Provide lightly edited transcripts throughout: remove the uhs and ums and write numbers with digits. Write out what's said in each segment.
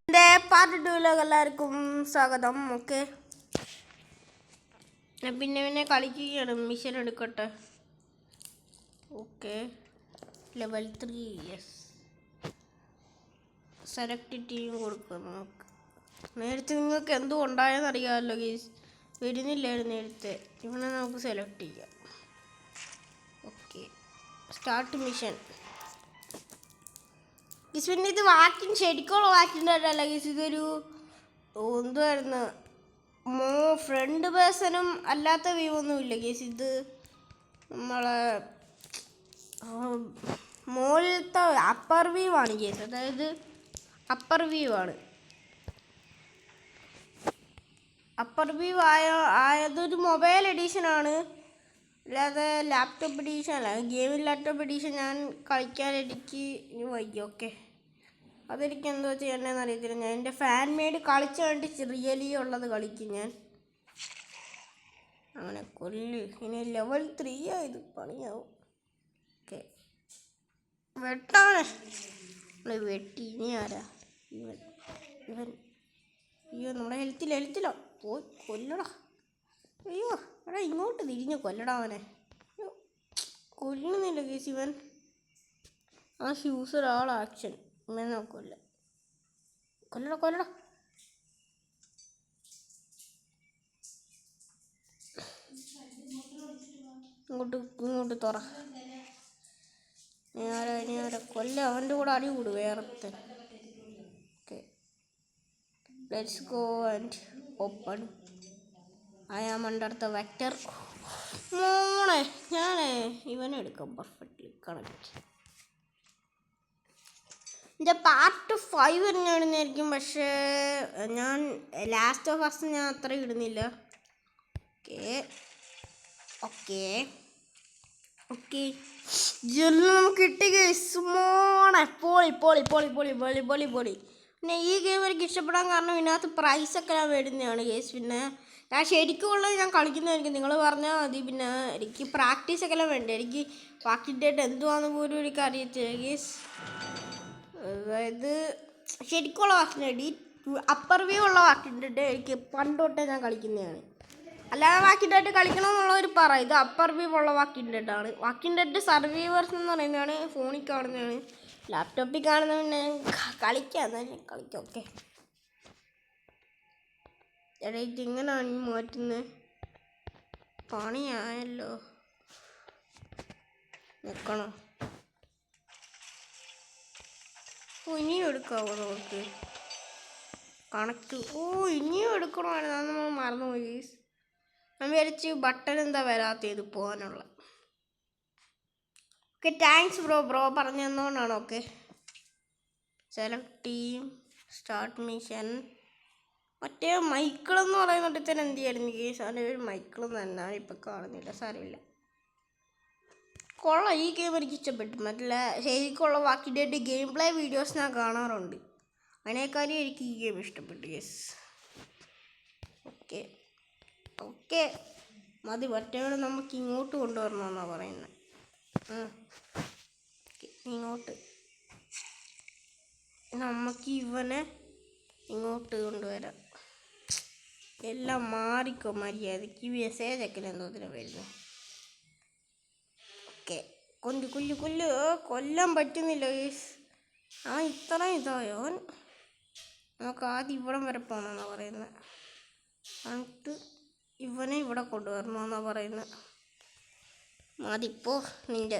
എൻ്റെ പാർട്ട് 2 എല്ലാവർക്കും സ്വാഗതം. ഓക്കെ, പിന്നെ കളിക്കുകയാണ്. മിഷൻ എടുക്കട്ടെ. Okay, level 3. Yes, select team കൊടുക്കുന്നു. നേരത്തെ നിങ്ങൾക്ക് എന്തോ ഉണ്ടായെന്ന് അറിയാമല്ലോ ഗീസ്, വരുന്നില്ലായിരുന്നു നേരത്തെ. ഇവിടെ നമുക്ക് സെലക്ട് ചെയ്യാം. Okay, start mission. ഗീസ് പിന്നെ ഇത് വാക്കിങ് ശരിക്കുള്ള വാക്കിൻ്റെ അല്ല ഗീസ്, ഇതൊരു എന്തുവായിരുന്നു, ഫ്രണ്ട് പേഴ്സണും അല്ലാത്ത വ്യൂ ഒന്നുമില്ല ഗീസ്. ഇത് നമ്മളെ മുകളിലത്തെ അപ്പർ വ്യൂ ആണ് ഗീസ്, അതായത് അപ്പർ വ്യൂ ആണ്. അപ്പർ വ്യൂ ആയതൊരു മൊബൈൽ എഡീഷനാണ്, അല്ലാതെ ലാപ്ടോപ്പ് എഡീഷൻ അല്ല. ഗെയിമിൽ ലാപ്ടോപ്പ് എഡീഷൻ ഞാൻ കളിക്കാൻ എനിക്ക് വയ്യ. ഓക്കെ, അതെനിക്ക് എന്തോ ചെയ്യണമെന്ന് അറിയത്തില്ല. ഞാൻ എൻ്റെ ഫാൻ മെയ്ഡ് കളിച്ച് കണ്ടിട്ട് റിയലി ഉള്ളത് കളിക്കും ഞാൻ. അങ്ങനെ ഇനി ലെവൽ 3 ആയത് പണിയാവും. ഓക്കെ, വെട്ടാണ് വെട്ടി. ഇനി ആരാ ഇവൻ? അയ്യോ, നമ്മുടെ ഹെൽത്തിലോ പോയി കൊല്ലടാ. അയ്യോ എടാ, ഇങ്ങോട്ട് തിരിഞ്ഞ് കൊല്ലടാ അവനെ. കൊല്ലുന്നില്ല കേസ് ഇവൻ. ആ ഷൂസ് ഒരാൾ ആക്ഷൻ ഇവൻ നോക്കില്ല. കൊല്ലടാ. ഇങ്ങോട്ട് തുറ. ഇനി ആരാ കൊല്ല? അവൻ്റെ കൂടെ അടി കൂടു വേറത്തെ. Okay, let's go and open. I am under the vector. മോണെ, ഞാനേ ഇവനെടുക്കാം. Perfectly connect. എൻ്റെ പാർട്ട് 5 തന്നെ ഇടുന്നതായിരിക്കും, പക്ഷേ ഞാൻ ലാസ്റ്റ് ഓഫ് അസ് ഞാൻ അത്ര ഇടുന്നില്ല. ഓക്കെ ജെല്ലാം നമുക്ക് കിട്ടി ഗൈസ്. മോണെ പൊളി. പിന്നെ ഈ ഗെയിം എനിക്ക് ഇഷ്ടപ്പെടാൻ കാരണം ഇതിനകത്ത് പ്രൈസൊക്കെ ഞാൻ മേടുന്നതാണ് ഗൈസ്. പിന്നെ ഞാൻ ശരിക്കും ഉള്ളത് ഞാൻ കളിക്കുന്നതായിരിക്കും, നിങ്ങൾ പറഞ്ഞാൽ മതി. പിന്നെ എനിക്ക് പ്രാക്ടീസൊക്കെ എല്ലാം വേണ്ടേ. എനിക്ക് വാക്കിൻ്റെ എന്തുവാന്ന് പോലും എനിക്ക് അറിയത്തില്ല ഗൈസ്. അതായത് ശരിക്കുള്ള വാക്കിൻ്റെ അപ്പർ വ്യൂ ഉള്ള വാക്കിൻ്റെ എനിക്ക് പണ്ട് തൊട്ടേ ഞാൻ കളിക്കുന്നതാണ്. അല്ലാതെ വാക്കിംഗ് ഡെഡ് കളിക്കണമെന്നുള്ളവർ പറ. ഇത് അപ്പർ വ്യൂ ഉള്ള വാക്കിംഗ് ഡെഡ് ആണ്. വാക്കിംഗ് ഡെഡ് സർവൈവേഴ്സ് എന്ന് പറയുന്നതാണ്, ഫോണിൽ കാണുന്നതാണ്. ലാപ്ടോപ്പിൽ കാണുന്ന പിന്നെ കളിക്കാം. ഓക്കെ, എടാ ഇതിങ്ങനെയാണ് മാറ്റുന്നത്. പണിയായല്ലോ. നിൽക്കണം. ഇനിയും എടുക്കാവോ നമുക്ക് കണക്ട്? ഇനിയും എടുക്കണമായിരുന്നു, അത് നമ്മൾ മറന്നുപോയി. ഞാൻ വിചാരിച്ച് ബട്ടൺ എന്താ വരാത്തത് പോകാനുള്ള. ഓക്കെ, താങ്ക്സ് ബ്രോ പറഞ്ഞു തന്നോണ്ടാണ്. Okay, select team, start mission. മറ്റേ മൈക്കിളെന്ന് പറയുന്നിട്ട് തന്നെ എന്ത് ചെയ്യായിരുന്നു കേസ്? അതിൻ്റെ ഒരു മൈക്കിളെന്ന് തന്നെ ഇപ്പം കാണുന്നില്ല. സാരമില്ല, കൊള്ളാം. ഈ ഗെയിം എനിക്ക് ഇഷ്ടപ്പെട്ടു. മറ്റുള്ള ശരിക്കുള്ള വാക്കിൻ്റെ ഗെയിം പ്ലേ വീഡിയോസ് ഞാൻ കാണാറുണ്ട്, അതിനേക്കാളും എനിക്ക് ഈ ഗെയിം ഇഷ്ടപ്പെട്ടു കേസ്. ഓക്കെ മതി. മറ്റേവരെ നമുക്ക് ഇങ്ങോട്ട് കൊണ്ടുവരണമെന്നാണ് പറയുന്നത്. ഇങ്ങോട്ട് നമുക്ക് ഇവനെ ഇങ്ങോട്ട് കൊണ്ടുവരാം. എല്ലാം മാറിക്കോ മര്യാദയ്ക്ക്. ഈ മെസ്സേജൊക്കെ എന്തോത്തിനാണ് വരുന്നത്? ഓക്കെ, കൊല്ലാൻ പറ്റുന്നില്ല ഗൈസ്. ഇത്രയും ഇതായോ? നമുക്ക് ആദ്യം ഇവിടം വരെ പോകണമെന്നാണ് പറയുന്നത്. എന്നിട്ട് ഇവനെ ഇവിടെ കൊണ്ടുവരണമെന്നാണ് പറയുന്നത്. മതിപ്പോ നിൻ്റെ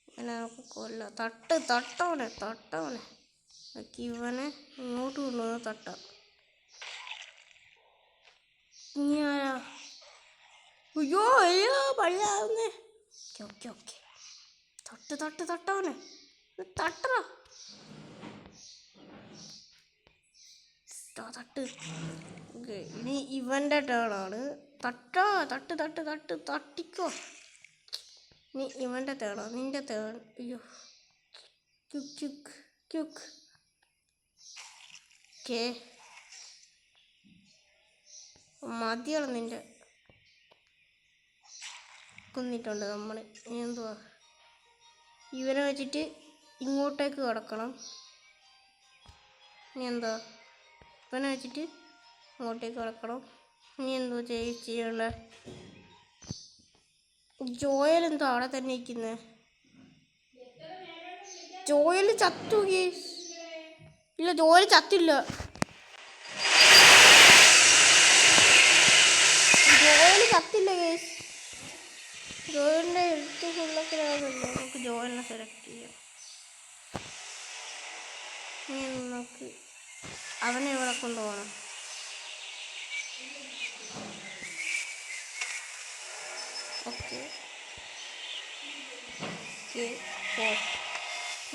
ഇവനെ നമുക്ക് കൊല്ലാം. തട്ടവനെ നോക്കി. ഇവനെ ഇങ്ങോട്ട് കൊണ്ടുവന്ന് തട്ടാം. ഇനി ആരാ? അയ്യോ പഴിയാവുന്നേ. ഓക്കെ തട്ടവനെ തട്ടറ. ഇനി ഇവൻ്റെ ടേണാണ്. തട്ടിക്കോ. നീ ഇവൻ്റെ തേണോ? നിൻ്റെ തേൺ. അയ്യോ, ക്യുക്ക്. ഓക്കെ, മതിയാണ് നിൻ്റെ. കൊന്നിട്ടുണ്ട് നമ്മൾ. ഇനി എന്തുവാ? ഇവനെ വെച്ചിട്ട് ഇങ്ങോട്ടേക്ക് കിടക്കണം. ഇനി എന്താ ഇപ്പനെ വെച്ചിട്ട് അങ്ങോട്ടേക്ക് കിടക്കണം. ഇനി എന്തോ ചെയ്യണ്ട. ജോയൽ എന്തോ അവിടെ തന്നെ ഇരിക്കുന്നത്. ജോയൽ ചത്തു ഗേസ്. ഇല്ല, ജോയൽ ചത്തില്ല. ജോയൽ ചത്തില്ല ഗേസ്. ജോയലിൻ്റെ എഴുത്ത് ഫുള്ളൊക്കെയാണല്ലോ. നമുക്ക് ജോയലിനെ സെലക്ട് ചെയ്യാം. ഇനി നമുക്ക് അവനെ ഇവിടെ കൊണ്ടുപോകണം. ഓക്കെ,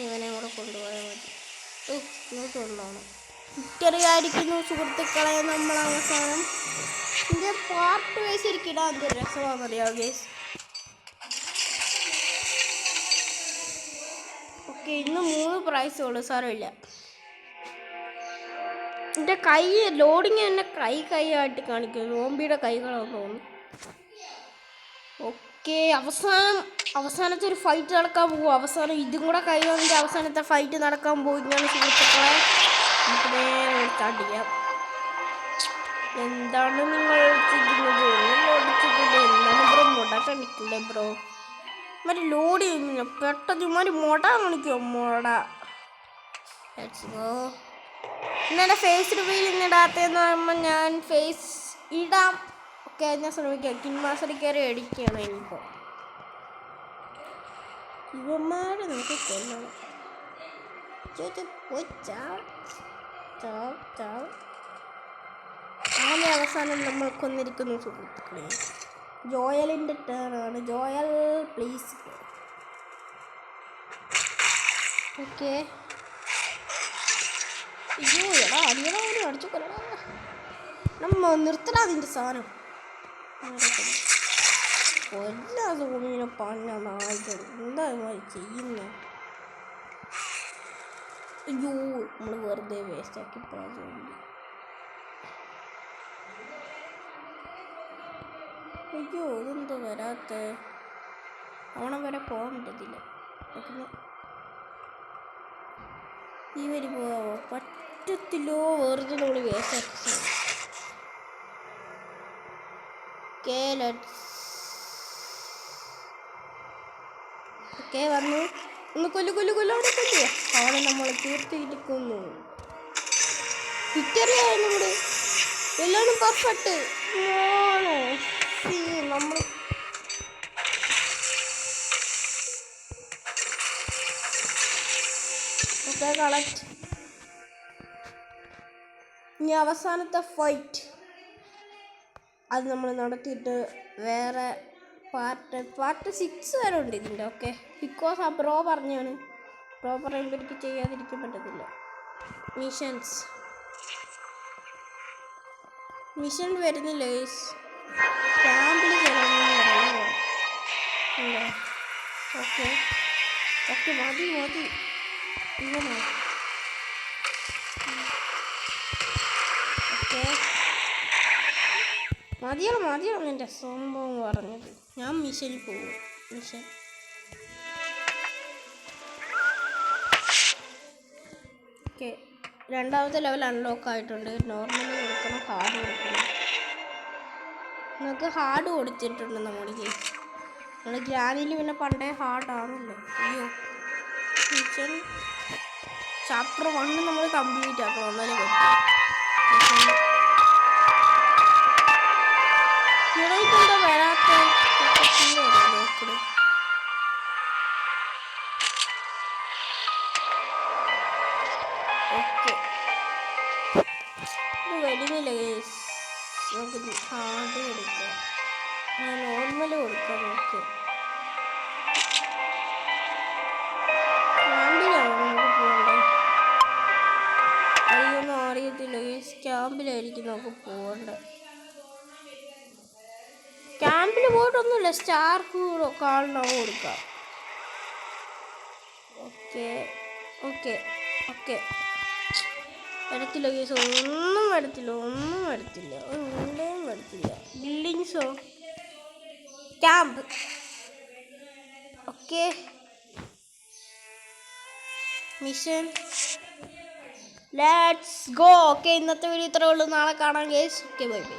ഇവനെ കൂടെ കൊണ്ടുപോയാൽ മതി. ഇങ്ങോട്ട് കൊണ്ടുപോകണം. വിക്ടറിയായിരിക്കുന്നു സുഹൃത്തുക്കളെ. നമ്മൾ അവസാനം ഇതിൻ്റെ പാർട്ട് വൈസ് ഇരിക്കിടാൻ എന്തൊരു രസമാണെന്നറിയാം ഗേസ്. ഓക്കെ, ഇന്ന് 3 പ്രൈസുള്ളൂ. സാരമില്ല. എൻ്റെ കൈ ലോഡിങ് തന്നെ കൈ ആയിട്ട് കാണിക്കും. സോംബിയുടെ കൈകളാണെന്ന് തോന്നുന്നു. ഓക്കെ, അവസാനത്തെ ഒരു ഫൈറ്റ് നടക്കാൻ പോകും. അവസാനം ഇതും കൂടെ കഴിയുമെങ്കിൽ അവസാനത്തെ ഫൈറ്റ് നടക്കാൻ പോവുകയാണ് സുഹൃത്തുക്കളെ. നമുക്ക് നേരെ സ്റ്റാർട്ട് ചെയ്യാം. എന്താണ് നിങ്ങൾ ചെയ്യുന്നത്? എന്താണ് ബ്രോ മുടക്കാൻ നിൽക്കില്ലേ ബ്രോ? മറ്റേ ലോഡ് ചെയ്യുന്നില്ല. പെട്ടെന്ന് ഇമാര് മുട കാണിക്കുമോ? മുട. ഇന്നെ ഫേസ് റിവീൽ ഇന്നിടാത്തതെന്ന് പറയുമ്പോൾ ഞാൻ ഫേസ് ഇടാം. ഓക്കെ, ഞാൻ ശ്രമിക്കാം. കിൻമാസ്റ്ററിൽ കയറി അടിക്കുകയാണ് ഇനിയിപ്പോൾ. ഇവന്മാരെ നമുക്ക് കൊല്ലണം. അങ്ങനെ അവസാനം നമ്മൾ കൊന്നിരിക്കുന്നു സുഹൃത്തുക്കളെ. ജോയലിൻ്റെ ടേണാണ്. Joel please. ഓക്കെ, അയ്യോ എടാ അടിയടാ അടിച്ചു കൊല്ലടാ. നമ്മ നിർത്തടാ അതിൻ്റെ സാധനം. എല്ലാ സോമിനെ പഞ്ഞാണ് ആയിക്കോട്ടെ. എന്താ ചെയ്യുന്നത്? അയ്യോ, നമ്മൾ വെറുതെ വേസ്റ്റാക്കി പോയി. അയ്യോ, ഇതെന്തോ വരാത്ത. അവിടെ വരെ പോകാൻ പറ്റത്തില്ല. ഈ വരി പോകാവോ? പറ്റത്തില്ലോ. വെറുതെ നമ്മൾ വേസ്റ്റാക്കി. ഓക്കെ, വന്നു. ഒന്ന് കൊല്ലോടെ കൊല്ലുക. അവനെ നമ്മൾ തീർത്തിരിക്കുന്നു. വിക്ടറിയായിരുന്നു ഇവിടെ. എല്ലാവരും പെർഫെക്റ്റ്. നമ്മൾ കളക്ട്. ഇനി അവസാനത്തെ ഫൈറ്റ് അത് നമ്മൾ നടത്തിയിട്ട് വേറെ പാർട്ട് 6 വരെ ഉണ്ട് ഇതിൻ്റെ. ഓക്കെ, ബിക്കോസ് ആ ബ്രോ പറഞ്ഞാണ്. ബ്രോ പറയുമ്പോൾ എനിക്ക് ചെയ്യാതിരിക്കാൻ പറ്റത്തില്ല. മിഷൻ വരുന്നില്ല ഗൈസ്. ക്യാമ്പിൽ ചെല്ലണമെന്ന് പറയുമോ? ഓക്കെ മതി ഇങ്ങനെ. ഓക്കെ, മതിയാണ് എൻ്റെ സംഭവം പറഞ്ഞത്. ഞാൻ മിഷനിൽ പോകും. ഓക്കെ, രണ്ടാമത്തെ ലെവൽ അൺലോക്ക് ആയിട്ടുണ്ട്. നോർമലി കൊടുക്കണം, ഹാർഡ് കൊടുക്കണം. നമുക്ക് ഹാർഡ് കൊടുത്തിട്ടുണ്ട് നമ്മൾ ഗ്രാനിയിൽ. പിന്നെ പണ്ടേ ഹാർഡാണല്ലോ. അയ്യോ, മിഷൻ ചാപ്റ്റർ 1 നമ്മൾ കംപ്ലീറ്റ് ആക്കണം. എന്നാലേ പറ്റും. എന്താ വരാത്ത നോക്കണേ. ഓക്കെ, ഇത് വരുന്നില്ല ഗൈസ്. നമുക്ക് ഹാർഡ് കൊടുക്കാം. ഞാൻ നോർമൽ കൊടുക്കാം. ഓക്കെ, ക്യാമ്പിലാണ് നമുക്ക് പോകണ്ടേ? അറിയൊന്നും അറിയത്തില്ല ഗൈസ്. ക്യാമ്പിലായിരിക്കും നമുക്ക് പോകണ്ടേ. ക്യാമ്പിൽ പോയിട്ടൊന്നുമില്ല. സ്റ്റാർ ഹീറോ കാണണം കൊടുക്കാം. ഓക്കെ വരത്തില്ല കേസ്. ഒന്നും വരത്തില്ല. ഒരു ഉണ്ടേയും വരത്തില്ല. ബിൽഡിങ്സോ camp. Okay, mission let's go. Okay, ഇന്നത്തെ വീഡിയോ ഇത്രേ ഉള്ളൂ. നാളെ കാണാം ഗേസ്. Okay, bye bye.